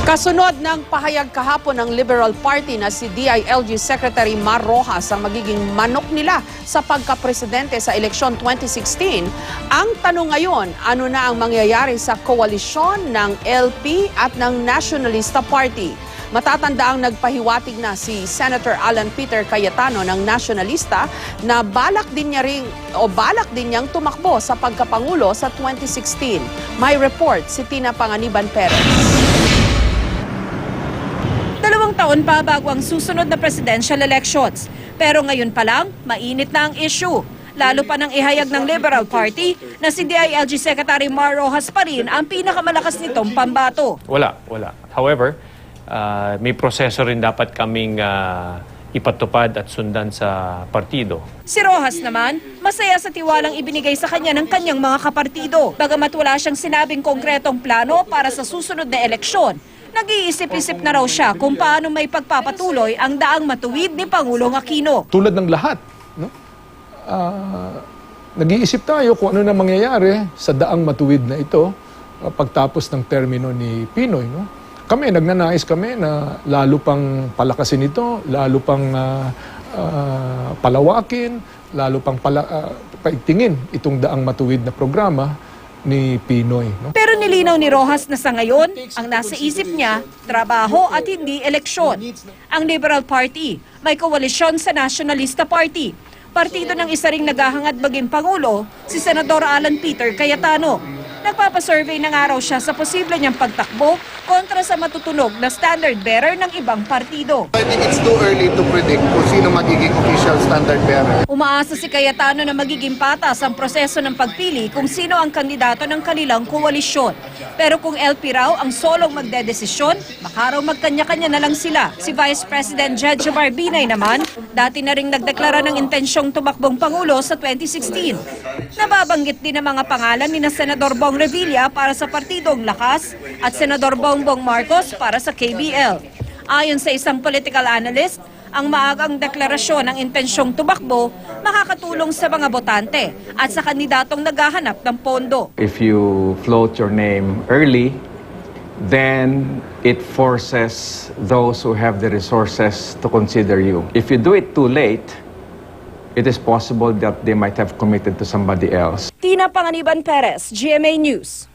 Kasunod ng pahayag kahapon ng Liberal Party na si DILG Secretary Mar Rojas ang magiging manok nila sa pagkapresidente sa eleksyon 2016, ang tanong ngayon, ano na ang mangyayari sa koalisyon ng LP at ng Nationalista Party? Matatanda ang nagpahiwatig na si Senator Alan Peter Cayetano ng Nationalista na balak din niyang tumakbo sa pagkapangulo sa 2016. May report si Tina Panganiban Perez. 2 taon pa bago ang susunod na presidential elections. Pero ngayon pa lang, mainit na ang issue. Lalo pa nang ihayag ng Liberal Party na si DILG Secretary Mar Rojas pa rin ang pinakamalakas nitong pambato. Wala. However, may proseso rin dapat kaming ipatupad at sundan sa partido. Si Rojas naman, masaya sa tiwalang ibinigay sa kanya ng kanyang mga kapartido. Bagamat wala siyang sinabing konkretong plano para sa susunod na eleksyon, nag-iisip-isip na raw siya kung paano may pagpapatuloy ang daang matuwid ni Pangulong Aquino. Tulad ng lahat, no? Nag-iisip tayo kung ano na mangyayari sa daang matuwid na ito pagtapos ng termino ni Pinoy. No? Nagnanais kami na lalo pang palakasin ito, lalo pang palawakin, lalo pang paigtingin itong daang matuwid na programa ni Pinoy. No? Pero nilinaw ni Rojas na sa ngayon, ang nasa isip niya, trabaho at hindi eleksyon. Ang Liberal Party may koalisyon sa Nationalista Party. Partido ng isa ring naghahangad maging Pangulo, si Senador Alan Peter Cayetano. Nagpapasurvey na nga raw siya sa posible niyang pagtakbo kontra sa matutunog na standard bearer ng ibang partido. I think it's too early to predict kung sino magiging official standard bearer. Umaasa si Cayetano na magiging patas ang proseso ng pagpili kung sino ang kandidato ng kanilang koalisyon. Pero kung LP raw ang solong magdedesisyon, baka raw magkanya-kanya na lang sila. Si Vice President Judge Barbinay naman, dati na ring nagdeklara ng intensyong tumakbong Pangulo sa 2016. Nababanggit din ang mga pangalan ni na Senador Bong Revilla para sa Partidong Lakas at Senador Bongbong Marcos para sa KBL. Ayon sa isang political analyst, ang maagang deklarasyon ng intensyong tumakbo makakatulong sa mga botante at sa kandidatong naghahanap ng pondo. If you float your name early, then it forces those who have the resources to consider you. If you do it too late, it is possible that they might have committed to somebody else. Tina Panganiban Perez, GMA News.